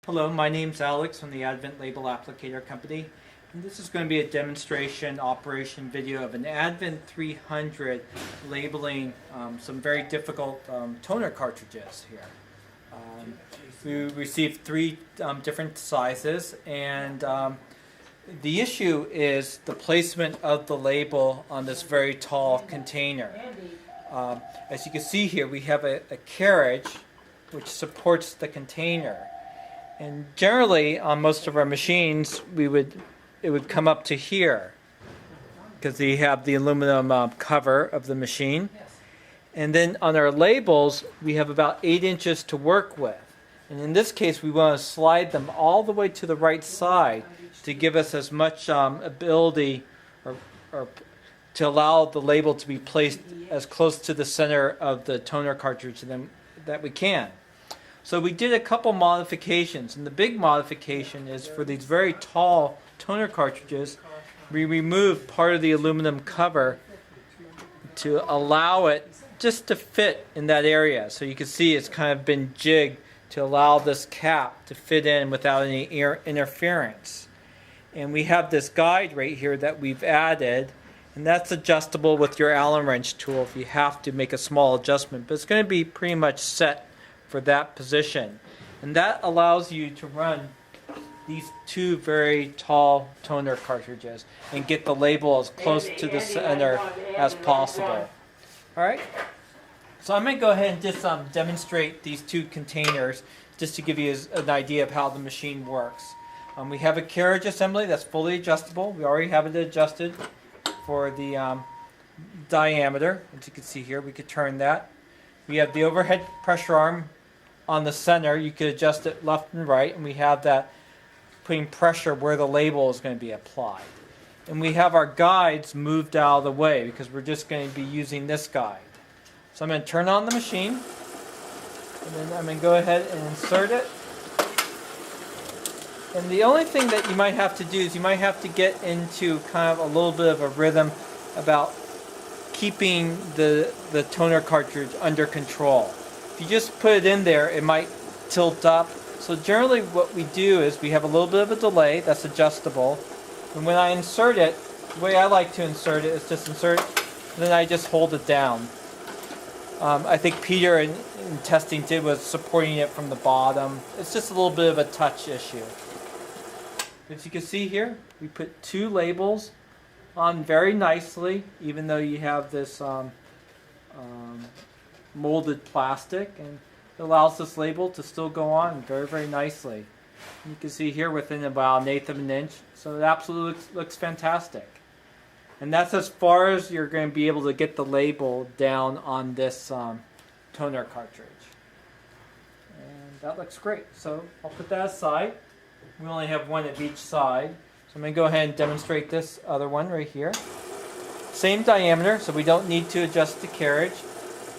Hello, my name's Alex from the Advent Label Applicator Company, and this is going to be a demonstration operation video of an Advent 300 labeling some very difficult toner cartridges here. We received three different sizes, and the issue is the placement of the label on this very tall container. As you can see here, we have a carriage which supports the container. And generally, on most of our machines, it would come up to here because they have the aluminum cover of the machine. And then on our labels, we have about 8 inches to work with. And in this case, we want to slide them all the way to the right side to give us as much ability or to allow the label to be placed as close to the center of the toner cartridge that we can. So we did a couple modifications, and the big modification is for these very tall toner cartridges, we removed part of the aluminum cover to allow it just to fit in that area. So you can see it's kind of been jigged to allow this cap to fit in without any interference. And we have this guide right here that we've added, and that's adjustable with your Allen wrench tool if you have to make a small adjustment, but it's going to be pretty much set for that position. And that allows you to run these two very tall toner cartridges and get the label as close to the center as possible. Alright, so I'm going to go ahead and just demonstrate these two containers just to give you an idea of how the machine works. We have a carriage assembly that's fully adjustable. We already have it adjusted for the diameter. As you can see here, we could turn that. We have the overhead pressure arm on the center. You could adjust it left and right, and we have that putting pressure where the label is going to be applied. And we have our guides moved out of the way because we're just going to be using this guide. So I'm going to turn on the machine, and then I'm going to go ahead and insert it. And the only thing that you might have to do is you might have to get into kind of a little bit of a rhythm about keeping the toner cartridge under control. If you just put it in there, it might tilt up. So generally what we do is we have a little bit of a delay that's adjustable. And when I insert it, the way I like to insert it is just insert it, and then I just hold it down. I think Peter in testing did was supporting it from the bottom. It's just a little bit of a touch issue. As you can see here, we put two labels on very nicely, even though you have this molded plastic, and it allows this label to still go on very, very nicely. You can see here within about 1/8 of an inch, so it absolutely looks fantastic. And that's as far as you're going to be able to get the label down on this toner cartridge. And that looks great. So I'll put that aside. We only have one of each side. So I'm going to go ahead and demonstrate this other one right here. Same diameter, so we don't need to adjust the carriage.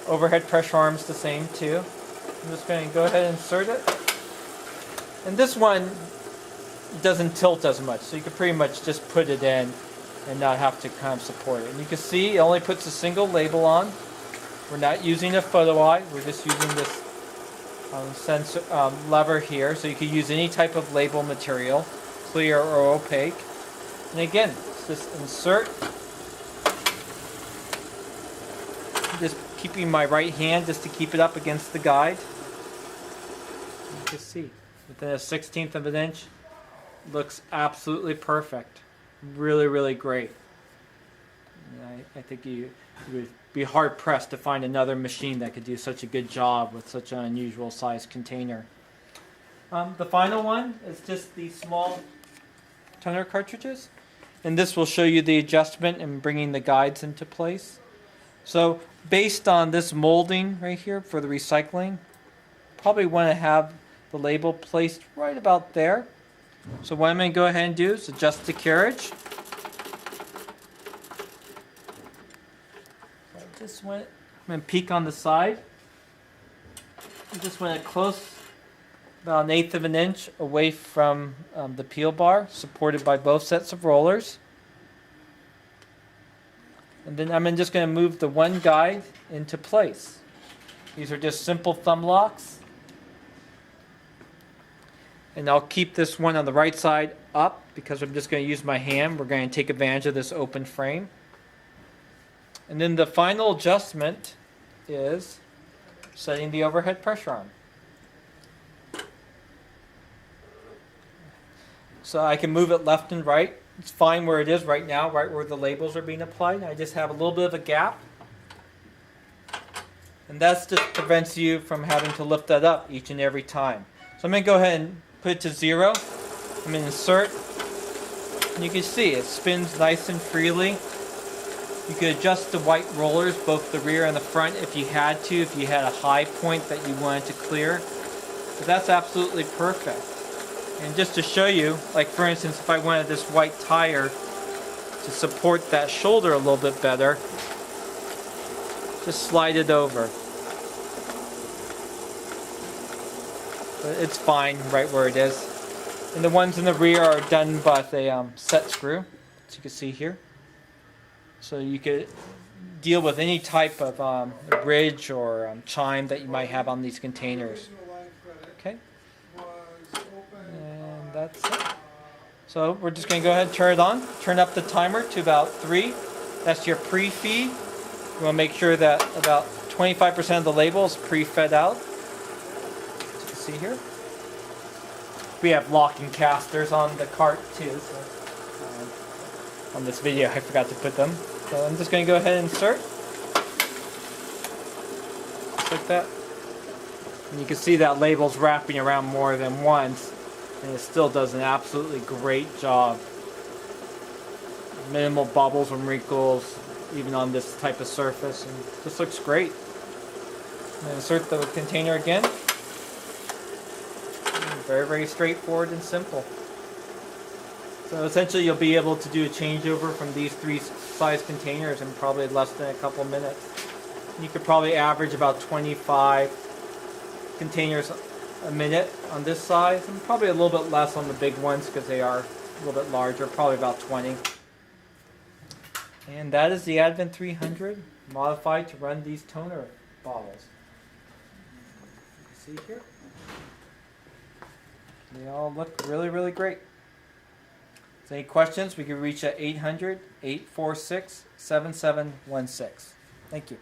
Overhead pressure arm's the same too. I'm just going to go ahead and insert it. And this one doesn't tilt as much, so you can pretty much just put it in and not have to kind of support it. And you can see it only puts a single label on. We're not using a photo eye, we're just using this sensor lever here, so you can use any type of label material, clear or opaque. And again, just insert. Just keeping my right hand just to keep it up against the guide. You can see within a 1/16 of an inch, looks absolutely perfect. Really, really great. And I think you would be hard pressed to find another machine that could do such a good job with such an unusual sized container. The final one is just these small toner cartridges, and this will show you the adjustment and bringing the guides into place. So based on this molding right here for the recycling, probably want to have the label placed right about there. So what I'm going to go ahead and do is adjust the carriage. I'm going to peek on the side. I just want it close, about 1/8 of an inch away from the peel bar, supported by both sets of rollers. And then I'm just going to move the one guide into place. These are just simple thumb locks. And I'll keep this one on the right side up because I'm just going to use my hand. We're going to take advantage of this open frame. And then the final adjustment is setting the overhead pressure on. So I can move it left and right. It's fine where it is right now, right where the labels are being applied. I just have a little bit of a gap. And that just prevents you from having to lift that up each and every time. So I'm going to go ahead and put it to 0. I'm going to insert. And you can see it spins nice and freely. You could adjust the white rollers, both the rear and the front, if you had to, if you had a high point that you wanted to clear. But that's absolutely perfect. And just to show you, like for instance, if I wanted this white tire to support that shoulder a little bit better, just slide it over. But it's fine right where it is. And the ones in the rear are done with a set screw, as you can see here. So you could deal with any type of bridge or chime that you might have on these containers. Okay, and that's it. So we're just going to go ahead and turn it on. Turn up the timer to about 3. That's your pre-feed. You want to make sure that about 25% of the label is pre-fed out. As you can see here. We have locking casters on the cart too. So, on this video I forgot to put them. So I'm just going to go ahead and insert. Just like that. And you can see that label's wrapping around more than once. And it still does an absolutely great job. Minimal bubbles and wrinkles, even on this type of surface. And it just looks great. And insert the container again. Very, very straightforward and simple. So essentially you'll be able to do a changeover from these 3 size containers in probably less than a couple minutes. You could probably average about 25 containers a minute on this size, and probably a little bit less on the big ones because they are a little bit larger, probably about 20. And that is the Advent 300 modified to run these toner bottles. See here? They all look really, really great. If any questions, we can reach at 800-846-7716. Thank you.